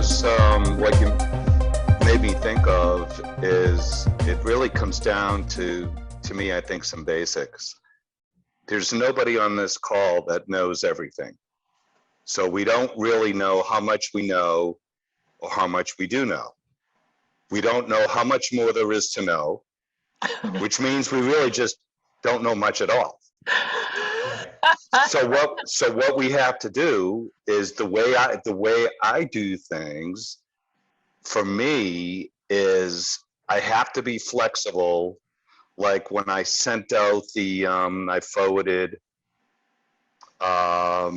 suppose what you made me think of is it really comes down to me, I think, some basics. There's nobody on this call that knows everything. So we don't really know how much we know or how much we do know. We don't know how much more there is to know, which means we really just don't know much at all. So what we have to do is the way I do things, for me, is I have to be flexible. Like when I sent out I forwarded a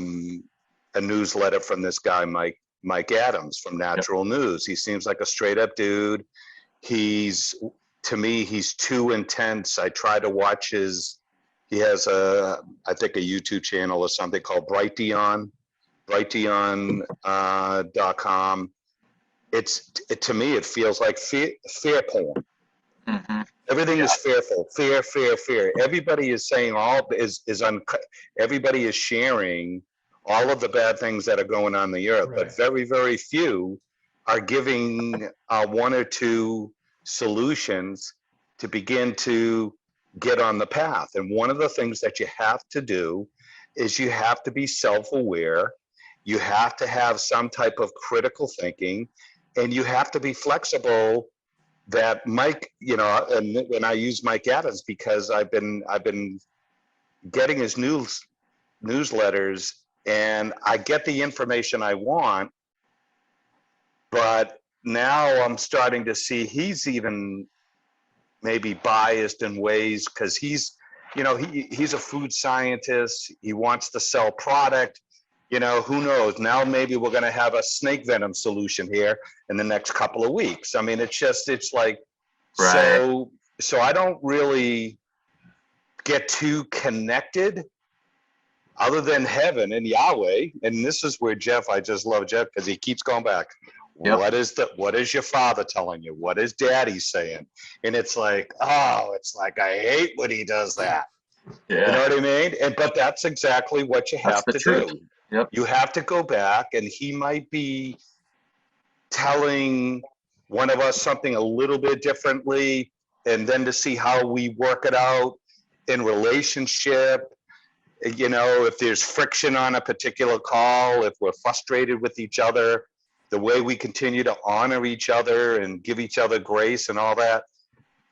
newsletter from this guy, Mike Adams from Natural News. He seems like a straight up dude. To me, he's too intense. I try to watch he has I think a YouTube channel or something called Brighteon, Brighteon.com. To me, it feels like fear porn. Mm-hmm. Everything is fearful, fear. Everybody is saying everybody is sharing all of the bad things that are going on the earth, right. But very, very few are giving one or two solutions to begin to get on the path. And one of the things that you have to do is you have to be self-aware. You have to have some type of critical thinking, and you have to be flexible. That Mike, and when I use Mike Adams, because I've been getting his newsletters, and I get the information I want, but now I'm starting to see he's even maybe biased in ways, because he's a food scientist. He wants to sell product. Who knows? Now maybe we're going to have a snake venom solution here in the next couple of weeks. I mean, it's like, right. So I don't really get too connected other than heaven and Yahweh. And this is where I just love Jeff, because he keeps going back. Yep. What is your father telling you? What is daddy saying? And it's like, I hate when he does that. Yeah. You know what I mean? But that's exactly what you have to do. Yep. You have to go back, and he might be telling one of us something a little bit differently, and then to see how we work it out in relationship. If there's friction on a particular call, if we're frustrated with each other, the way we continue to honor each other and give each other grace and all that.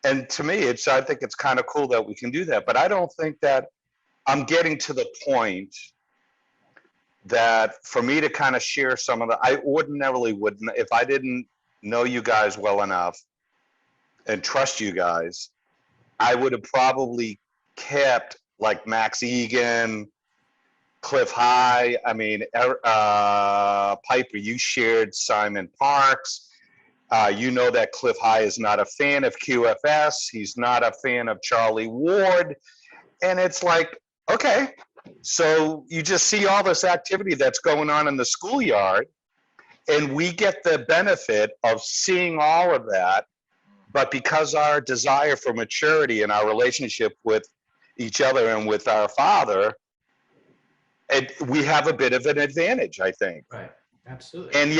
And to me, I think it's kind of cool that we can do that. But I don't think that I'm getting to the point that for me to kind of share some of I ordinarily wouldn't, if I didn't know you guys well enough and trust you guys, I would have probably kept like Max Egan, Cliff High. I mean, Piper, you shared Simon Parks. That Cliff High is not a fan of QFS. He's not a fan of Charlie Ward. And it's like, okay. So you just see all this activity that's going on in the schoolyard, and we get the benefit of seeing all of that. But because our desire for maturity and our relationship with each other and with our Father, we have a bit of an advantage, I think. Right. Absolutely. And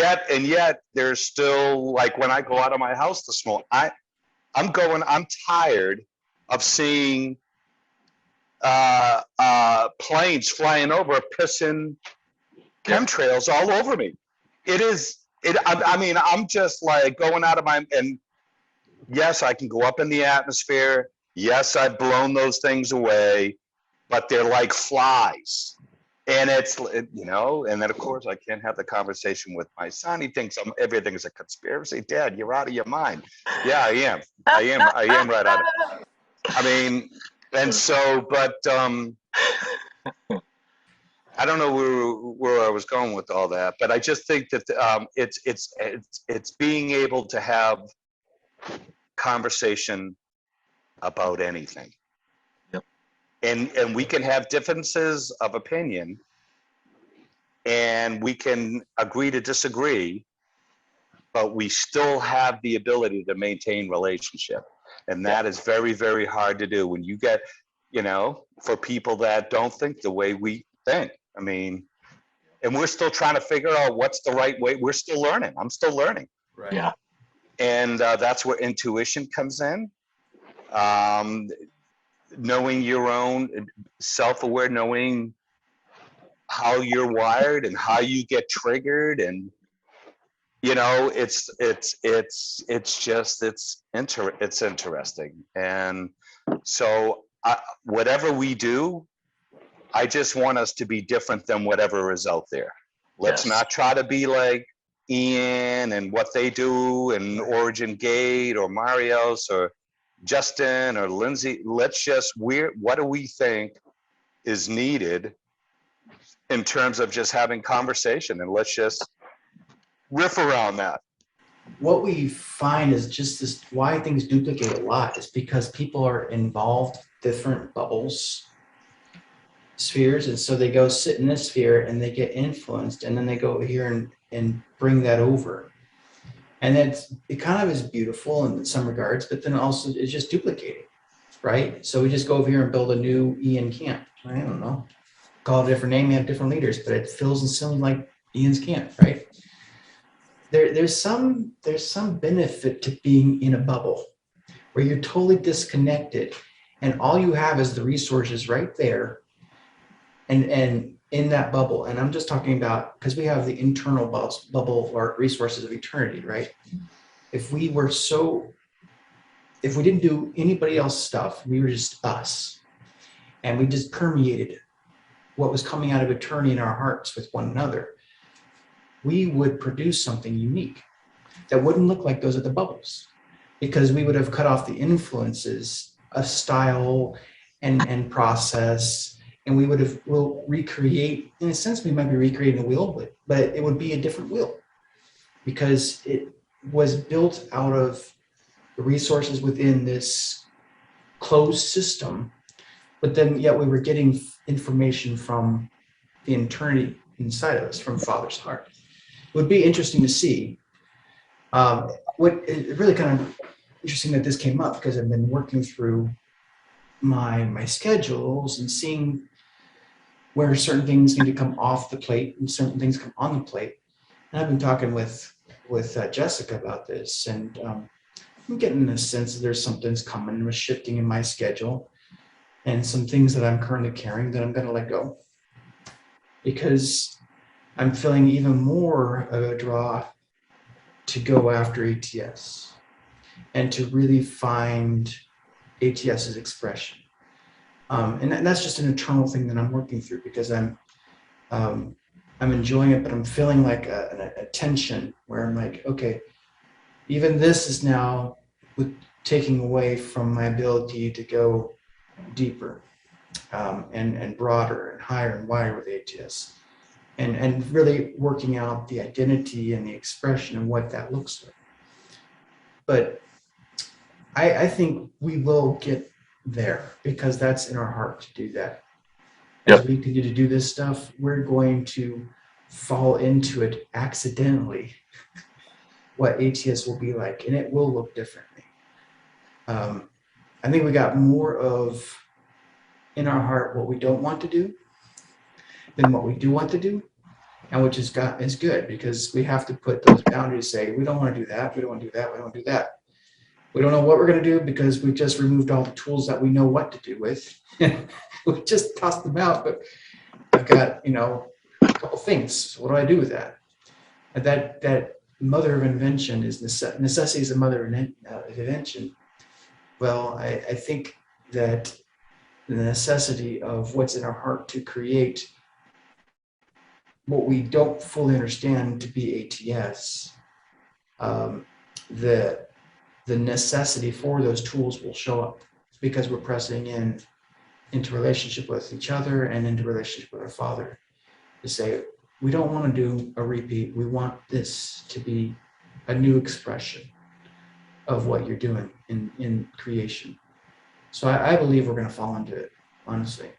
yet there's still, like when I go out of my house this morning, I'm tired of seeing planes flying over, pissing chemtrails all over me. I'm just like going out of and yes, I can go up in the atmosphere. Yes, I've blown those things away, but they're like flies. And and then of course I can't have the conversation with my son. He thinks everything is a conspiracy. Dad, you're out of your mind. Yeah, I am. I am right out of it. I mean, and so, but I don't know where I was going with all that, but I just think that it's being able to have conversation about anything. Yep. And we can have differences of opinion, and we can agree to disagree, but we still have the ability to maintain relationship. And that is very, very hard to do when you get, for people that don't think the way we think. I mean, And we're still trying to figure out what's the right way. We're still learning. I'm still learning. Right. Yeah. And that's where intuition comes in. Um, knowing your own, self-aware, knowing how you're wired and how you get triggered, and it's interesting. And so whatever we do, I just want us to be different than whatever is out there. Let's Yes. not try to be like Ian and what they do, and Origin Gate or Marios or Justin or Lindsay. Let's just, what do we think is needed in terms of just having conversation, and let's just riff around that. What we find is just this, why things duplicate a lot is because people are involved different bubbles, spheres, and so they go sit in this sphere and they get influenced, and then they go over here and bring that over. And it kind of is beautiful in some regards, but then also it's just duplicating, right? So we just go over here and build a new Ian camp. I don't know, call it a different name, you have different leaders, but it feels and sounds like Ian's camp, right? There's some benefit to being in a bubble where you're totally disconnected and all you have is the resources right there and in that bubble. And I'm just talking about, because we have the internal bubble or resources of eternity, right? If we didn't do anybody else's stuff, we were just us, and we just permeated what was coming out of eternity in our hearts with one another, we would produce something unique that wouldn't look like those other bubbles, because we would have cut off the influences of style and process, and we'll recreate, in a sense, we might be recreating a wheel, but it would be a different wheel because it was built out of the resources within this closed system, but then yet we were getting information from the eternity inside of us, from Father's heart. It would be interesting to see. It really kind of interesting that this came up, because I've been working through my schedules and seeing where certain things need to come off the plate and certain things come on the plate. And I've been talking with Jessica about this, and I'm getting a sense that there's some things coming and shifting in my schedule, and some things that I'm currently carrying that I'm going to let go, because I'm feeling even more of a draw to go after ATS and to really find ATS's expression. And that's just an internal thing that I'm working through, because I'm enjoying it, but I'm feeling like a tension where I'm like, okay, even this is now taking away from my ability to go deeper and broader and higher and wider with ATS, and really working out the identity and the expression and what that looks like. But I think we will get there, because that's in our heart to do that. As we continue to do this stuff, we're going to fall into it accidentally, what ATS will be like, and it will look differently. I think we got more of in our heart what we don't want to do than what we do want to do, and which is good, because we have to put those boundaries, say we don't want to do that, we don't want to do that, we don't want to do that. We don't know what we're going to do because we just removed all the tools that we know what to do with. We just tossed them out, but I've got, a couple things. So what do I do with that? And that mother of invention is necessity is the mother of invention. Well, I think that the necessity of what's in our heart to create what we don't fully understand to be ATS, the necessity for those tools will show up, because we're pressing into relationship with each other and into relationship with our Father, to say, we don't want to do a repeat. We want this to be a new expression of what you're doing in creation. So I believe we're going to fall into it, honestly.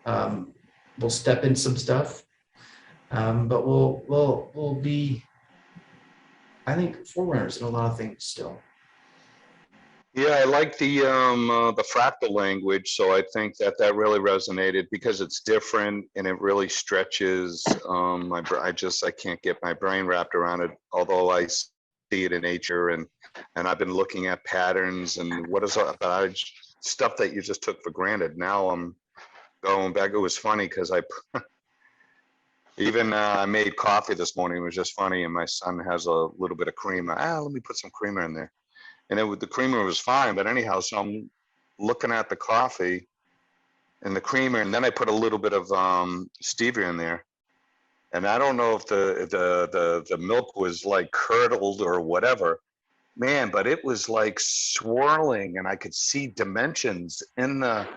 We'll step in some stuff, but we'll be, I think, forerunners in a lot of things still. Yeah, I like the fractal language, so I think that that really resonated because it's different and it really stretches I can't get my brain wrapped around it. Although I see it in nature, and I've been looking at patterns and what is stuff that you just took for granted. Now I'm going back. It was funny because I made coffee this morning. It was just funny, and my son has a little bit of creamer. Let me put some creamer in there, and the creamer was fine. But anyhow, so I'm looking at the coffee and the creamer, and then I put a little bit of stevia in there, and I don't know if the milk was like curdled or whatever, man, but it was like swirling, and I could see dimensions in the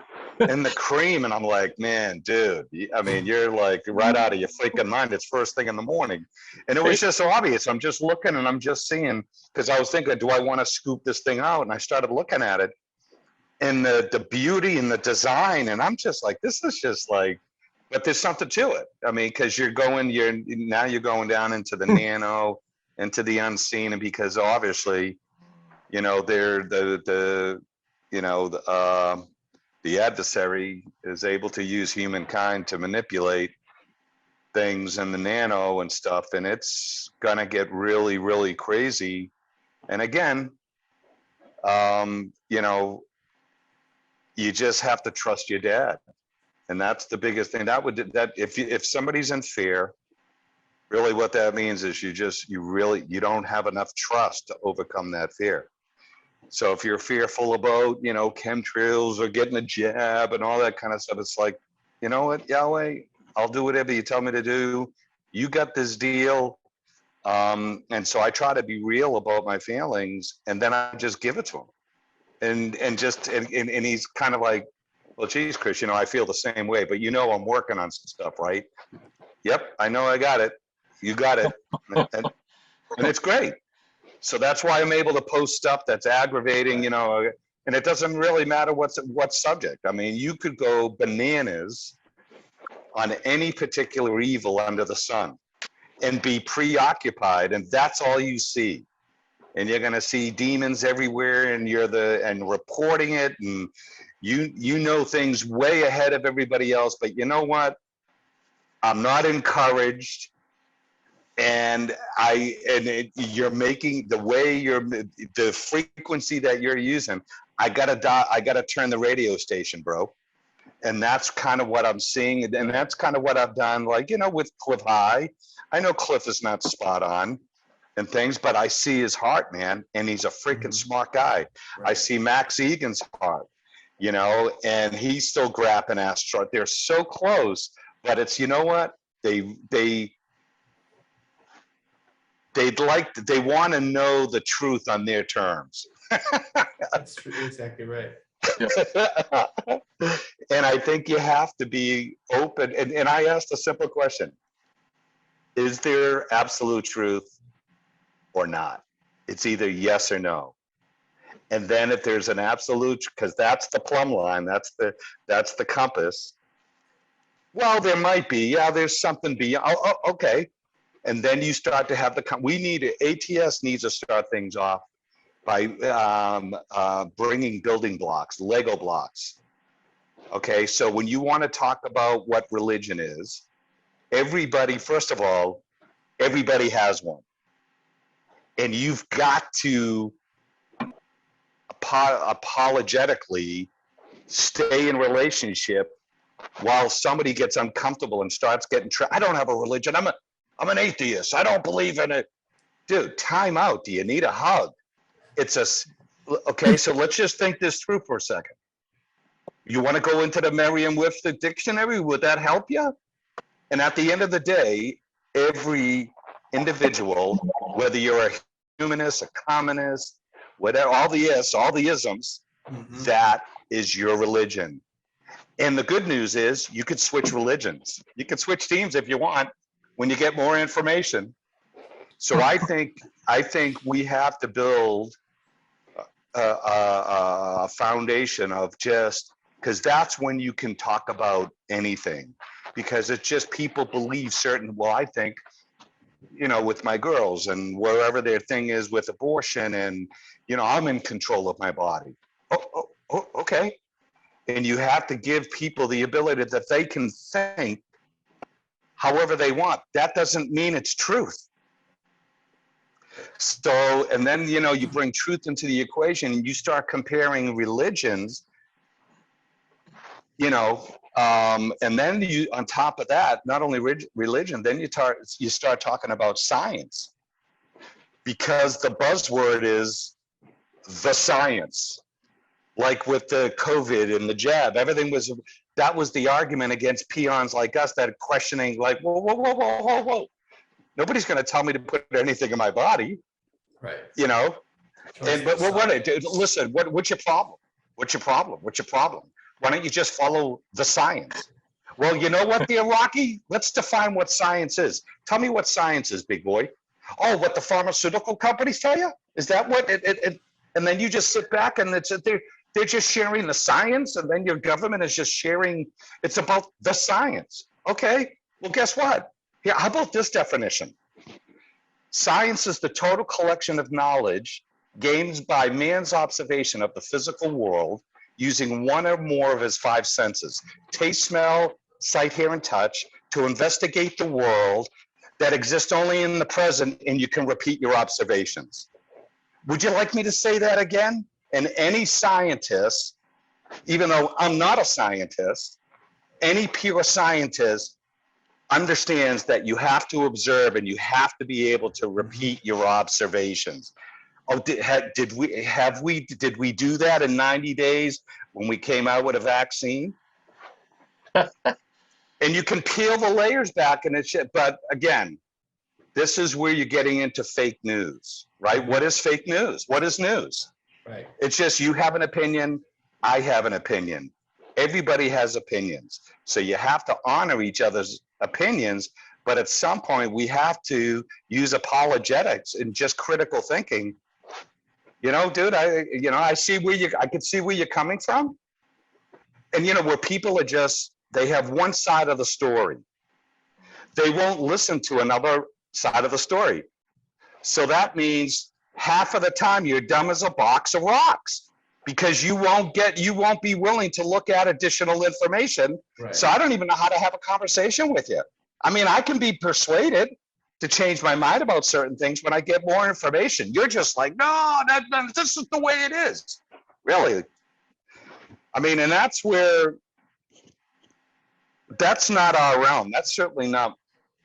cream, and I'm like, man, dude, I mean, you're like right out of your freaking mind. It's first thing in the morning, and it was just so obvious. I'm just looking, and I'm just seeing, because I was thinking, do I want to scoop this thing out? And I started looking at it, and the beauty and the design, and I'm just like, this is just like, but there's something to it. I mean, because you're now you're going down into the nano, into the unseen, and because obviously, you know, they're you know the adversary is able to use humankind to manipulate things in the nano and stuff, and it's gonna get really, really crazy. And again, you know, you just have to trust your dad, and that's the biggest thing. That if somebody's in fear, really what that means is you don't have enough trust to overcome that fear. So if you're fearful about, you know, chemtrails or getting a jab and all that kind of stuff, it's like, you know what, Yahweh, I'll do whatever you tell me to do. You got this deal. And so I try to be real about my feelings, and then I just give it to him. And he's kind of like, well, geez, Chris, you know, I feel the same way, but you know, I'm working on some stuff, right? Yep, I know I got it. You got it. And it's great. So that's why I'm able to post stuff that's aggravating, you know, and it doesn't really matter what subject. I mean, you could go bananas on any particular evil under the sun and be preoccupied, and that's all you see. And you're going to see demons everywhere, and and reporting it, and you know things way ahead of everybody else. But you know what? I'm not encouraged. And you're making the frequency that you're using. I gotta turn the radio station, bro. And that's kind of what I'm seeing, and that's kind of what I've done. Like, you know, with Cliff High, I know Cliff is not spot on and things, but I see his heart, man, and he's a freaking smart guy. Right. I see Max Egan's heart, you know, and he's still grabbing ass short. They're so close, but it's, you know what, they want to know the truth on their terms. That's exactly right. And I think you have to be open. And I asked a simple question: is there absolute truth or not? It's either yes or no. And then if there's an absolute, because that's the plumb line, that's the compass. Well, there might be. Yeah, there's something beyond. Oh, okay. And then you start to have ATS needs to start things off by bringing building blocks, Lego blocks. Okay, so when you want to talk about what religion is, everybody, first of all, everybody has one. And you've got to apologetically stay in relationship while somebody gets uncomfortable and starts getting, I don't have a religion. I'm an atheist. I don't believe in it. Dude, time out. Do you need a hug? Okay, so let's just think this through for a second. You want to go into the Merriam-Webster dictionary? Would that help you? And at the end of the day, every individual, whether you're a humanist, a communist, whatever, all the isms, that is your religion. And the good news is you could switch religions. You could switch teams if you want when you get more information. So I think we have to build a foundation of just, because that's when you can talk about anything, because it's just people believe certain, well, I think with my girls and wherever their thing is with abortion, and, I'm in control of my body. Okay. And you have to give people the ability that they can think however they want. That doesn't mean it's truth. So, and then, you bring truth into the equation and you start comparing religions, and then you, on top of that, not only religion, then you start talking about science, because the buzzword is the science. Like with the COVID and the jab, that was the argument against peons like us that are questioning, like, whoa, whoa, whoa, whoa, whoa, whoa. Nobody's going to tell me to put anything in my body, Right. But listen, what's your problem? What's your problem? What's your problem? Why don't you just follow the science? Well, you know what, dear Rocky? Let's define what science is. Tell me what science is, big boy. Oh, what the pharmaceutical companies tell you? Is that what it and then you just sit back and they're just sharing the science, and then your government is just sharing. It's about the science. Okay, well, guess what? Here, how about this definition? Science is the total collection of knowledge gained by man's observation of the physical world using one or more of his five senses: taste, smell, sight, hear, and touch, to investigate the world that exists only in the present, and you can repeat your observations. Would you like me to say that again? And any scientist, even though I'm not a scientist, any pure scientist understands that you have to observe and you have to be able to repeat your observations. Oh, did we do that in 90 days when we came out with a vaccine? And you can peel the layers back and it's shit. But again, this is where you're getting into fake news, right? What is fake news? What is news? Right. It's just you have an opinion, I have an opinion. Everybody has opinions. So you have to honor each other's opinions, but at some point we have to use apologetics and just critical thinking. Dude, I see I can see where you're coming from. And where people are just, they have one side of the story. They won't listen to another side of the story. So that means half of the time you're dumb as a box of rocks, because you won't be willing to look at additional information. Right. So I don't even know how to have a conversation with you. I mean, I can be persuaded to change my mind about certain things when I get more information. You're just like, no, this is the way it is. Really? I mean, and that's where, that's not our realm. That's certainly not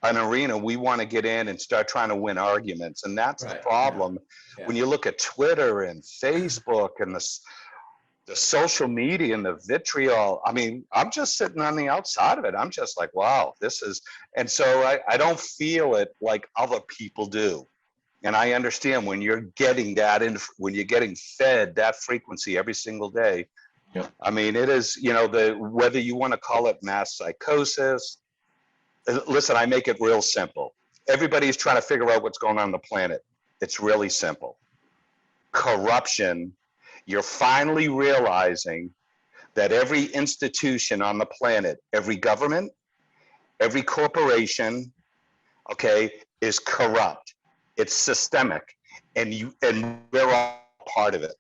an arena we want to get in and start trying to win arguments. And that's right. The problem. Yeah. When you look at Twitter and Facebook and the social media and the vitriol, I mean, I'm just sitting on the outside of it. I'm just like, wow, this is, and so I don't feel it like other people do. And I understand when you're getting that in, when you're getting fed that frequency every single day. Yeah. I mean, it is, whether you want to call it mass psychosis. Listen, I make it real simple. Everybody's trying to figure out what's going on the planet. It's really simple. Corruption. You're finally realizing that every institution on the planet, every government, every corporation, okay, is corrupt. It's systemic, and we're all part of it.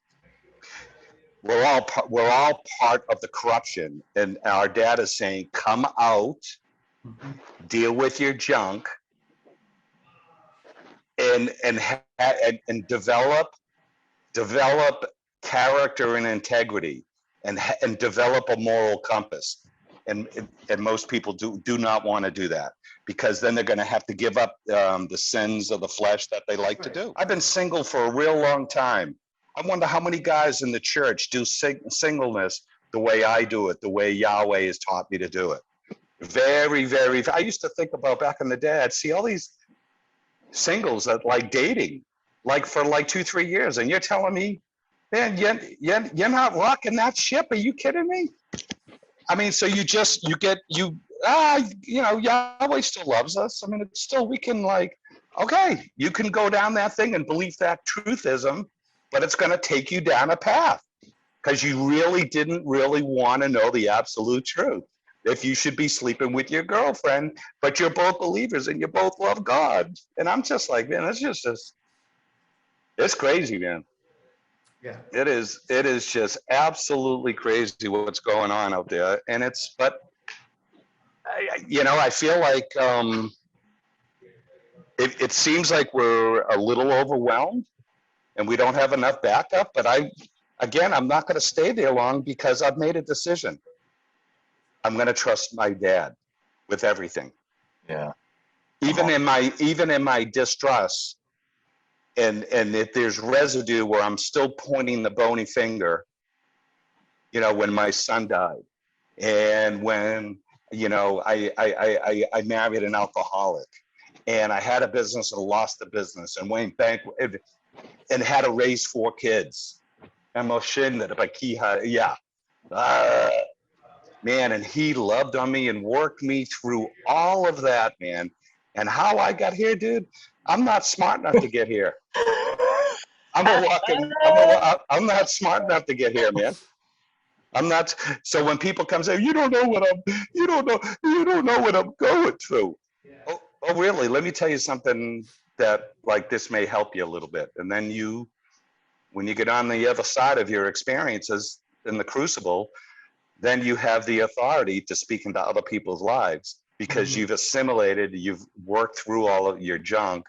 We're all part of the corruption, and our dad is saying, come out, deal with your junk, and develop character and integrity, and develop a moral compass. And most people do not want to do that, because then they're going to have to give up the sins of the flesh that they like to do. I've been single for a real long time. I wonder how many guys in the church do singleness the way I do it, the way Yahweh has taught me to do it. Very, very. I used to think about back in the day, I'd see all these singles that like dating, like for like 2-3 years, and you're telling me, man, you're not rocking that ship? Are you kidding me? I mean, so Yahweh still loves us. I mean, it's still, we can like, okay, you can go down that thing and believe that truthism, but it's going to take you down a path because you really didn't really want to know the absolute truth. if you should be sleeping with your girlfriend, but you're both believers and you both love God. And I'm just like, man, it's crazy, man. Yeah. It is just absolutely crazy what's going on out there. And but I feel like it seems like we're a little overwhelmed and we don't have enough backup. But I'm not going to stay there long because I've made a decision. I'm going to trust my dad with everything. Yeah. Even in my distrust, and if there's residue where I'm still pointing the bony finger, when my son died, and when I married an alcoholic, and I had a business and lost the business, and went bankrupt, and had to raise 4 kids. Yeah. Man, and he loved on me and worked me through all of that, man. And how I got here, dude, I'm not smart enough to get here. I'm not smart enough to get here, man. I'm not. So when people come say, you don't know what I'm going through. Oh, really? Let me tell you something that like this may help you a little bit. And then when you get on the other side of your experiences in the crucible, then you have the authority to speak into other people's lives because you've assimilated, you've worked through all of your junk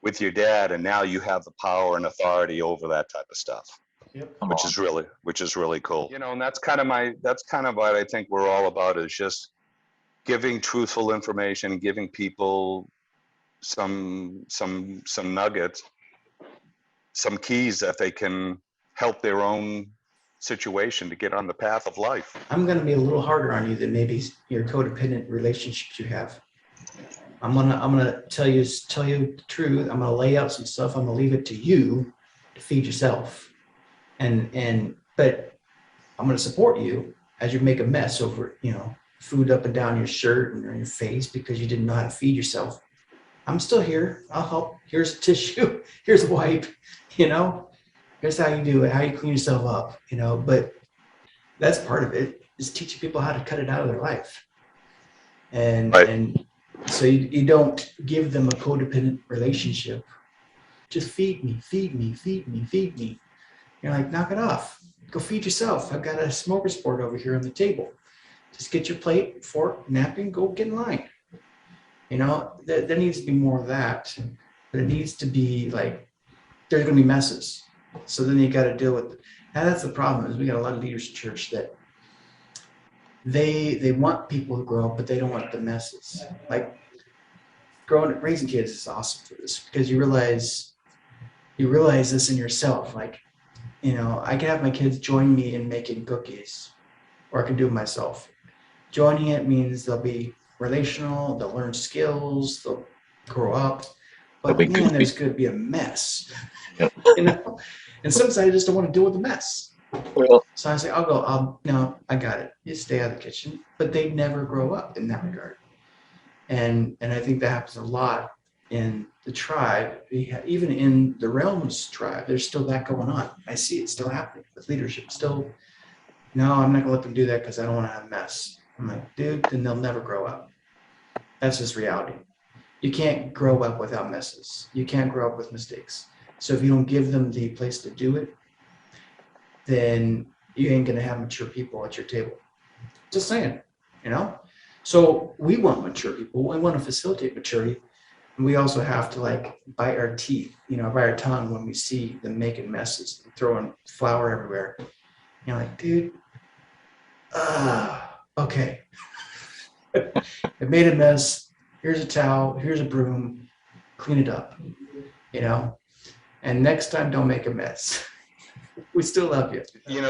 with your dad, and now you have the power and authority over that type of stuff. Yep. Which is really cool. And that's kind of what I think we're all about, is just giving truthful information, giving people some nuggets, some keys that they can help their own situation to get on the path of life. I'm going to be a little harder on you than maybe your codependent relationships you have. I'm gonna tell you the truth. I'm gonna lay out some stuff. I'm gonna leave it to you to feed yourself, but I'm gonna support you as you make a mess over food up and down your shirt and on your face because you didn't know how to feed yourself. I'm still here. I'll help. Here's a tissue. Here's a wipe. Here's how you do it. How you clean yourself up. But that's part of it, is teaching people how to cut it out of their life. And so you don't give them a codependent relationship. Just feed me, feed me, feed me, feed me. You're like, knock it off. Go feed yourself. I've got a smorgasbord over here on the table. Just get your plate, fork, napkin, go get in line. There needs to be more of that. But it needs to be like, there's going to be messes. So then you got to deal with it. And that's the problem, is we got a lot of leaders in church that they want people to grow up, but they don't want the messes. Like raising kids is awesome for this, because you realize this in yourself. Like, I can have my kids join me in making cookies, or I can do it myself. Joining it means they'll be relational, they'll learn skills, they'll grow up, but man, there's going to be a mess, and sometimes I just don't want to deal with the mess. Well, so I say, no, I got it. You stay out of the kitchen. But they never grow up in that regard. And I think that happens a lot in the tribe. Even in the Realms tribe, there's still that going on. I see it still happening with leadership. Still, no, I'm not going to let them do that because I don't want to have a mess. I'm like, dude, then they'll never grow up. That's just reality. You can't grow up without messes. You can't grow up with mistakes. So if you don't give them the place to do it, then you ain't going to have mature people at your table. Just saying, So we want mature people. We want to facilitate maturity. And we also have to bite our teeth, bite our tongue when we see them making messes, throwing flour everywhere. You're like, dude, okay. It made a mess. Here's a towel. Here's a broom. Clean it up, And next time, don't make a mess. We still love you.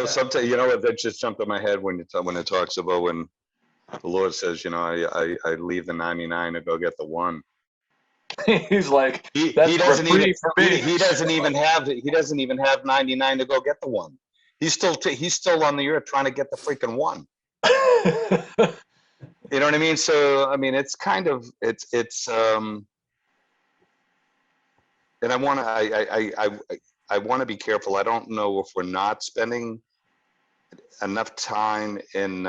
Sometimes, that just jumped in my head when it talks about when the Lord says, I leave the 99 to go get the one. He's like, he doesn't even have 99 to go get the one. He's still on the earth trying to get the freaking one. You know what I mean? So I mean, it's kind of and I want to be careful. I don't know if we're not spending enough time in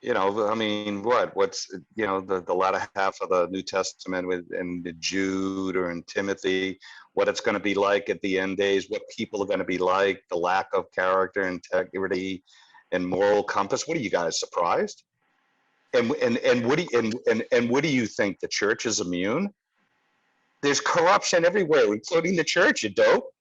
You know, I mean, what's, you know, the latter half of the New Testament with in Jude or in Timothy, what it's going to be like at the end days, what people are going to be like, the lack of character, integrity, and moral compass. What are you guys surprised? And what do you, and what do you think? The church is immune? There's corruption everywhere, including the church. You dope.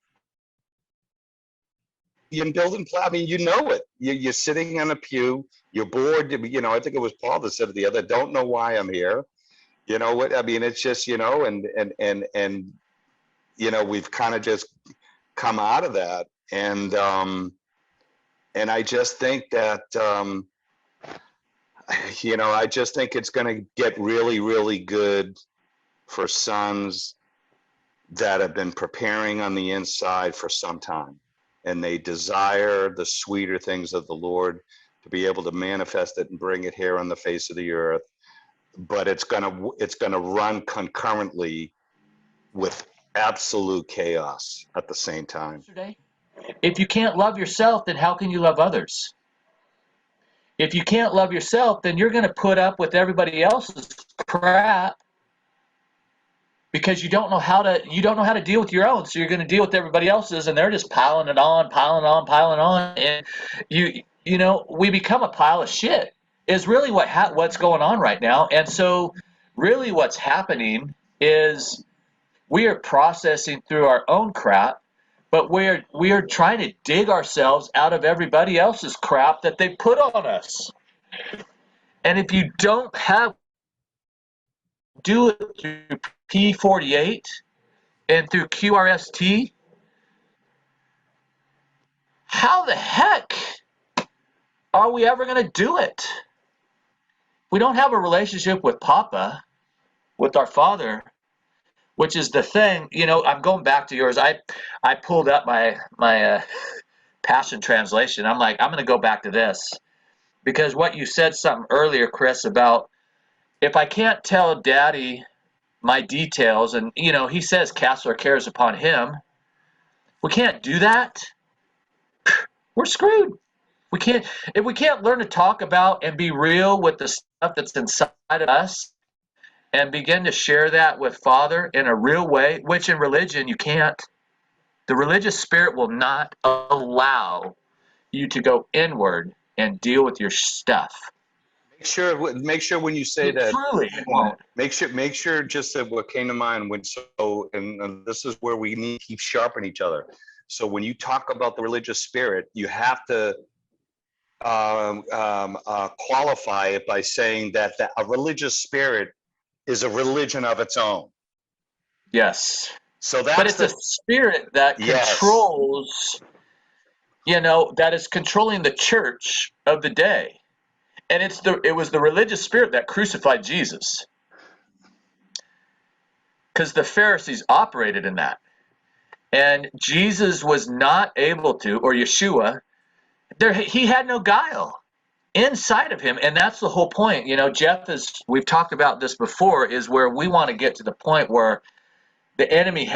You're building. I mean, you know it. You're sitting on a pew. You're bored. You know, I think it was Paul that said it the other. Don't know why I'm here. You know what? I mean, it's just, you know, and you know, we've kind of just come out of that, and I just think that you know, I just think it's going to get really, really good for sons that have been preparing on the inside for some time, and they desire the sweeter things of the Lord, to be able to manifest it and bring it here on the face of the earth. But it's gonna run concurrently with absolute chaos at the same time. If you can't love yourself, then how can you love others? If you can't love yourself, then you're going to put up with everybody else's crap because you don't know how to deal with your own. So you're going to deal with everybody else's, and they're just piling it on, and you know, we become a pile of shit. Is really what's going on right now. And so really what's happening is we are processing through our own crap, but we are trying to dig ourselves out of everybody else's crap that they put on us. And if you don't do it through P48 and through QRST, how the heck are we ever going to do it? We don't have a relationship with Papa, with our Father, which is the thing. You know, I'm going back to yours. I pulled up my Passion Translation. I'm like, I'm going to go back to this because what you said something earlier, Chris, about if I can't tell Daddy my details, and you know, he says cast our cares upon him. We can't do that. We're screwed. We can't if we can't learn to talk about and be real with the stuff that's inside of us and begin to share that with Father in a real way, which in religion you can't. The religious spirit will not allow you to go inward and deal with your stuff. Make sure when you say that, truly won't. make sure just that what came to mind when, so, and this is where we need to keep sharpening each other. So when you talk about the religious spirit, you have to qualify it by saying that a religious spirit is a religion of its own. Yes. So that's but it's a spirit that controls, you know, that is controlling the church of the day. And it was the religious spirit that crucified Jesus. Because the Pharisees operated in that. And Jesus was not able to, or Yeshua, he had no guile inside of him. And that's the whole point. You know, Jeff, we've talked about this before, is where we want to get to the point where the enemy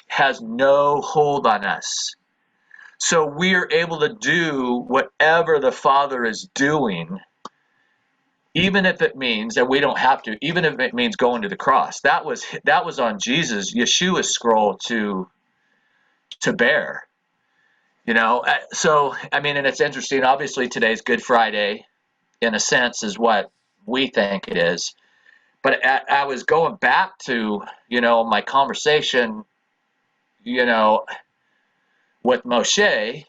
has no hold on us. So we are able to do whatever the Father is doing, even if it means that we don't have to, even if it means going to the cross. That was on Jesus, Yeshua's scroll to bear. You know, so I mean, and it's interesting. Obviously, today's Good Friday, in a sense, is what we think it is. But I was going back to, you know, my conversation, you know, with Moshe,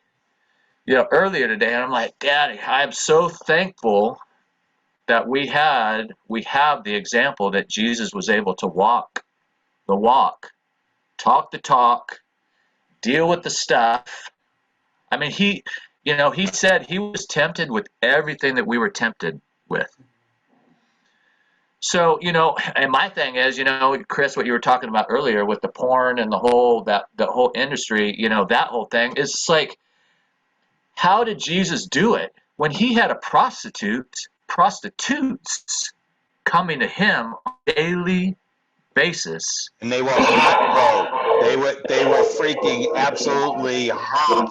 you know, earlier today, and I'm like, Daddy, I'm so thankful that we have the example that Jesus was able to walk the walk, talk the talk, deal with the stuff. I mean, he said he was tempted with everything that we were tempted with. So, you know, and my thing is, you know, Chris, what you were talking about earlier with the porn and the whole industry, you know, that whole thing is like, how did Jesus do it when he had prostitutes coming to him on a daily basis? And they were hot, bro. They were freaking absolutely hot.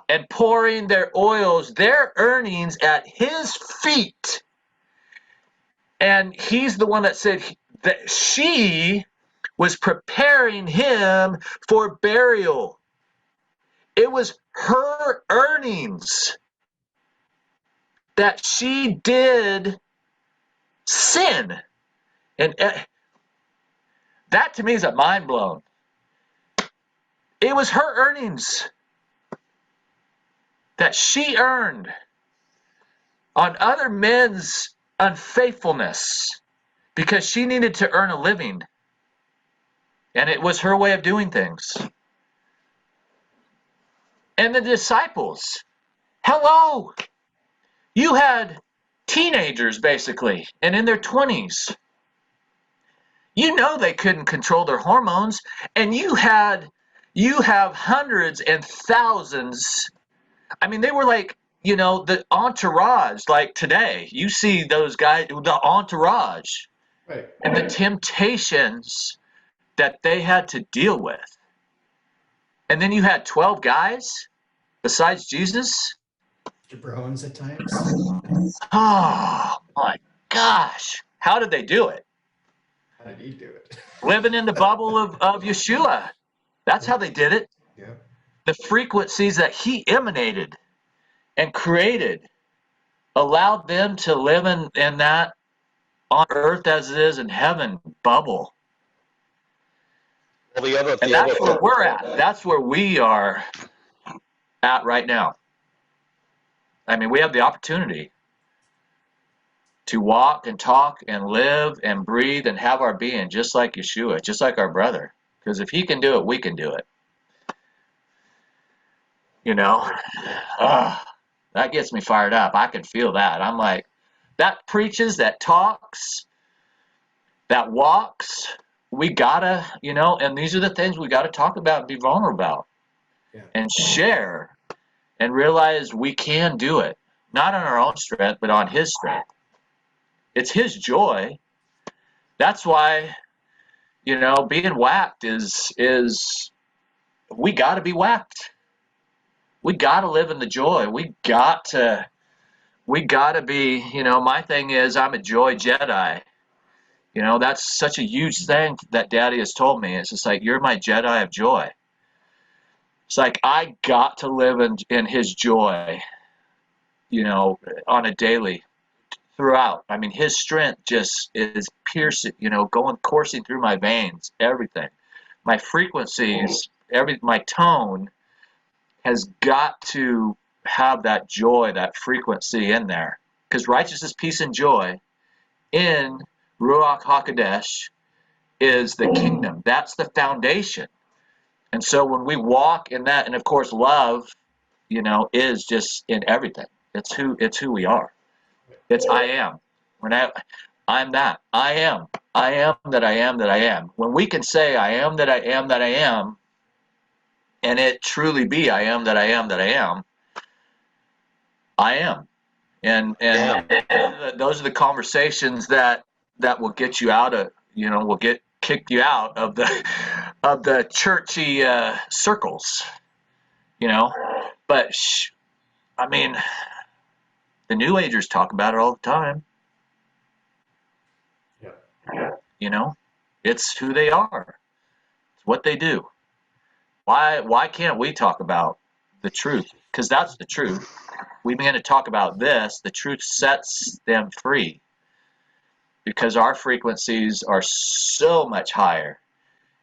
And pouring their oils, their earnings at his feet. And he's the one that said that she was preparing him for burial. It was her earnings that she did sin. And that to me is a mind blown. It was her earnings that she earned on other men's unfaithfulness because she needed to earn a living. And it was her way of doing things. And the disciples, hello, you had teenagers basically, and in their 20s. You know they couldn't control their hormones, and you have hundreds and thousands. I mean, they were like, the entourage, like today. You see those guys, the entourage, Right. and the temptations that they had to deal with. And then you had 12 guys besides Jesus. Jabrones at times. Oh my gosh. How did they do it? How did he do it? Living in the bubble of Yeshua. That's how they did it. Yeah. The frequencies that he emanated and created allowed them to live in that on earth as it is in heaven bubble. Well, And that's where we're at. That's where we are at right now. I mean, we have the opportunity to walk and talk and live and breathe and have our being just like Yeshua, just like our brother. Because if he can do it, we can do it. That gets me fired up. I can feel that. I'm like, that preaches, that talks, that walks. We gotta, and these are the things we gotta talk about and be vulnerable about. Yeah. And share and realize we can do it. Not on our own strength, but on his strength. It's his joy. That's why, being whacked is we gotta be whacked. We gotta live in the joy. We gotta be, my thing is I'm a joy Jedi. That's such a huge thing that Daddy has told me. It's just like, you're my Jedi of joy. It's like, I got to live in his joy, on a daily throughout. I mean, his strength just is piercing, coursing through my veins, everything. My frequencies, my tone has got to have that joy, that frequency in there. Because righteousness, peace, and joy in Ruach HaKodesh is the kingdom. That's the foundation. And so when we walk in that, and of course love, is just in everything. It's who we are. It's I am. I'm that. I am. I am that I am that I am. When we can say I am that I am that I am, and it truly be I am that I am that I am, I am. And those are the conversations that will get you out of, will kick you out of the churchy circles, But I mean, the New Agers talk about it all the time. Yeah. It's who they are. It's what they do. Why can't we talk about the truth? Because that's the truth. We begin to talk about this, the truth sets them free. Because our frequencies are so much higher.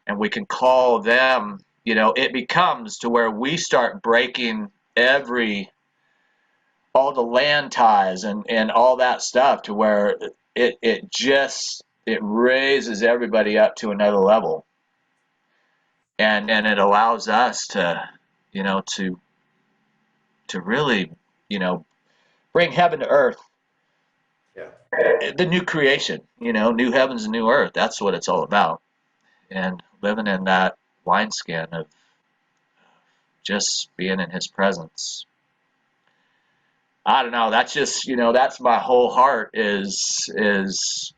And we can call them, it becomes to where we start breaking all the land ties and all that stuff, to where it raises everybody up to another level. And it allows us to really, bring heaven to earth. Yeah. The new creation, new heavens and new earth. That's what it's all about. And living in that wineskin of just being in his presence. I don't know. That's just, that's my whole heart is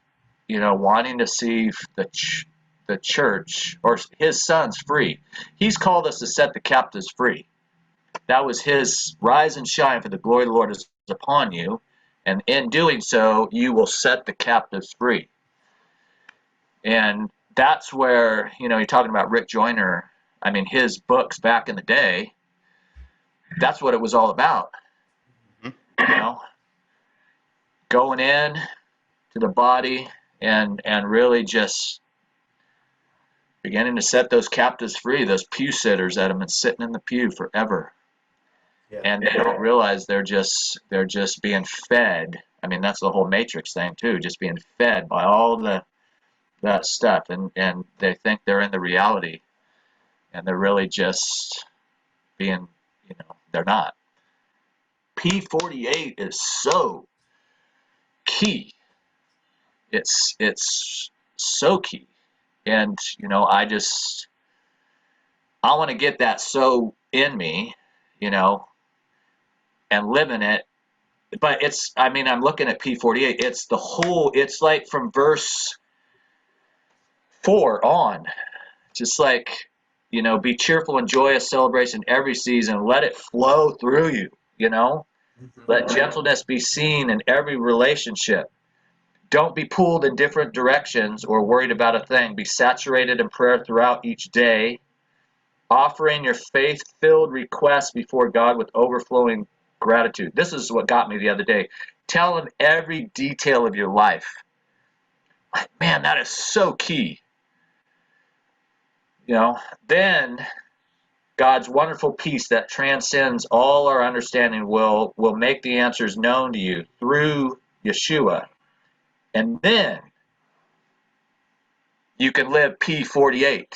wanting to see the church or his sons free. He's called us to set the captives free. That was his rise and shine, for the glory of the Lord is upon you. And in doing so, you will set the captives free. And that's where, you're talking about Rick Joyner. I mean, his books back in the day, that's what it was all about. Going in to the body and really just beginning to set those captives free, those pew sitters that have been sitting in the pew forever. Yeah. And they don't realize they're just being fed. I mean, that's the whole Matrix thing too, just being fed by all that stuff, and they think they're in the reality, and they're really just being, they're not. P48 is so key. It's so key. And I want to get that so in me, and live in it. But I'm looking at P48. It's like from verse 4 on, just like, be cheerful and joyous, celebration every season. Let it flow through you, Let gentleness be seen in every relationship. Don't be pulled in different directions or worried about a thing. Be saturated in prayer throughout each day, offering your faith-filled requests before God with overflowing gratitude. This is what got me the other day. Tell him every detail of your life. Man, that is so key. Then God's wonderful peace that transcends all our understanding will make the answers known to you through Yeshua. And then you can live P48.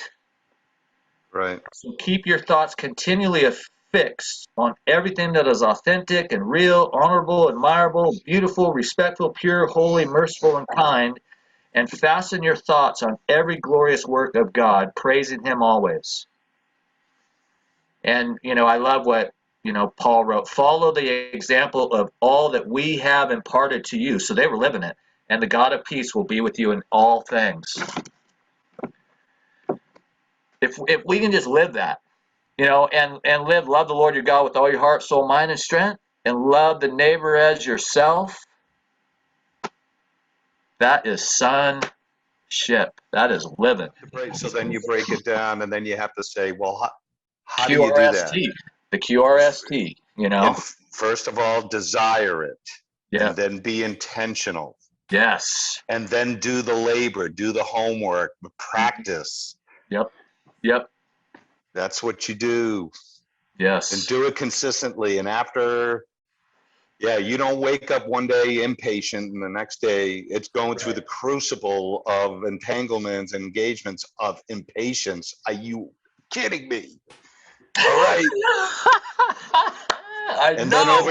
Right. So keep your thoughts continually affixed on everything that is authentic and real, honorable, admirable, beautiful, respectful, pure, holy, merciful, and kind, and fasten your thoughts on every glorious work of God, praising him always. And, I love what, Paul wrote, follow the example of all that we have imparted to you. So they were living it. And the God of peace will be with you in all things. If we can just live that, and love the Lord your God with all your heart, soul, mind, and strength, and love the neighbor as yourself, that is sonship. That is living. Right. So then you break it down, and then you have to say, well, how do you do that? QRST. The QRST, And first of all, desire it. Yeah. And then be intentional. Yes. And then do the labor, do the homework, practice. Yep. That's what you do. Yes. And do it consistently. And after, you don't wake up one day impatient and the next day it's going through the crucible of entanglements and engagements of impatience. Are you kidding me? All right. I know.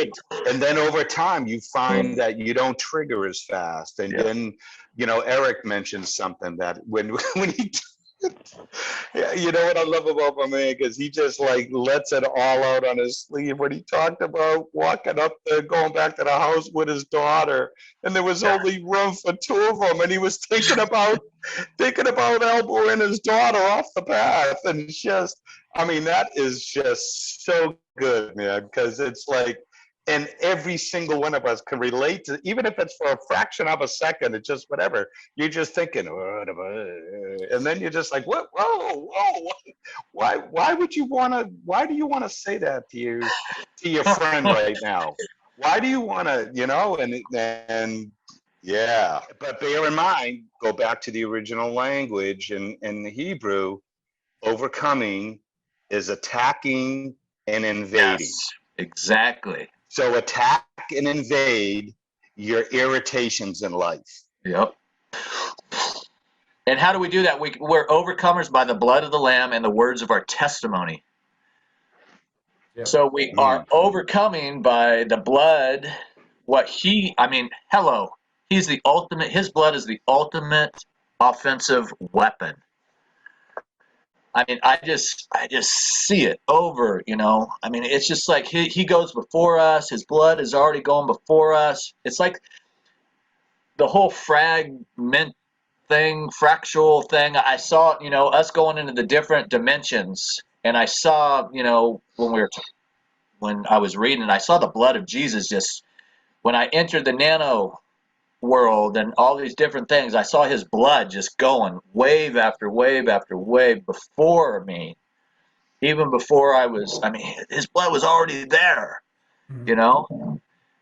Then over time you find that you don't trigger as fast. And then, Eric mentioned something that when he what I love about my man, because he just like lets it all out on his sleeve when he talked about walking up there, going back to the house with his daughter, and there was only room for 2 of them, and he was thinking about elbowing his daughter off the path. And it's just, that is just so good, man, because it's like, and every single one of us can relate to, even if it's for a fraction of a second, it's just whatever. You're just thinking, and then you're just like, what? Whoa. Why do you want to say that to your friend right now? Why do you want to, and yeah, but bear in mind, go back to the original language in the Hebrew, overcoming is attacking and invading. Yes, exactly. So attack and invade your irritations in life. Yep. And how do we do that? We're overcomers by the blood of the Lamb and the words of our testimony. Yep. So we are overcoming by the blood. He's the ultimate. His blood is the ultimate offensive weapon. I just see it over, it's just like he goes before us. His blood is already going before us. It's like the whole fractal thing. I saw, us going into the different dimensions, and I saw, when I was reading, I saw the blood of Jesus just when I entered the nano world and all these different things, I saw his blood just going wave after wave after wave before me. Even before his blood was already there, you know?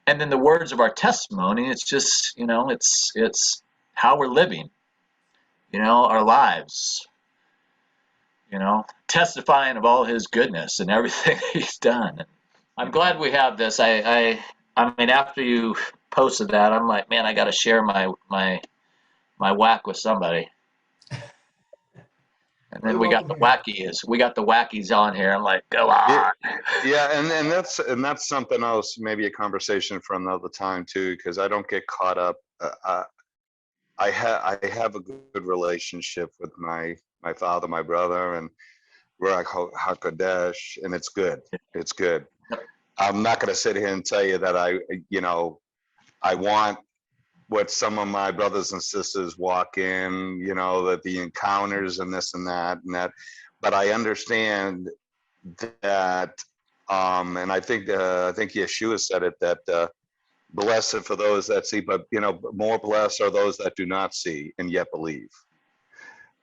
And then the words of our testimony, it's just, it's how we're living, our lives, testifying of all his goodness and everything he's done. I'm glad we have this. I mean, after you posted that, I'm like, man, I got to share my whack with somebody. And then we got the wackies on here. I'm like, go on. Yeah, and that's something else, maybe a conversation for another time too, because I don't get caught up. I have a good relationship with my father, my brother, and Ruach HaKodesh, and it's good. It's good. I'm not going to sit here and tell you that I want what some of my brothers and sisters walk in, that the encounters and this and that, but I understand that, and I think Yeshua said it, that blessed for those that see, but more blessed are those that do not see and yet believe.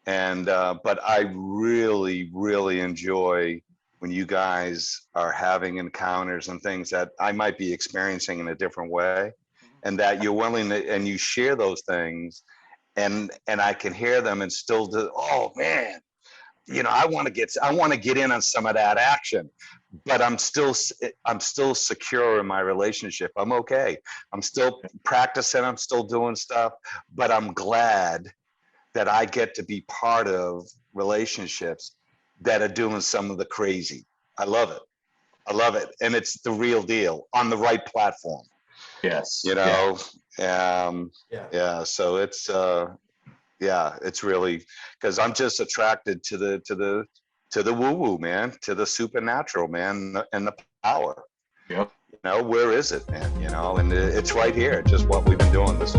And but I really, really enjoy when you guys are having encounters and things that I might be experiencing in a different way, and that you're willing to, and you share those things, and I can hear them and still do, oh man, I want to get in on some of that action, but I'm still secure in my relationship. I'm okay. I'm still practicing. I'm still doing stuff, but I'm glad that I get to be part of relationships that are doing some of the crazy. I love it. I love it. And it's the real deal on the right platform. Yes. Yeah. So it's really, because I'm just attracted to the woo-woo, man, to the supernatural, man, and the power. Yep. Where is it, man? And it's right here, just what we've been doing this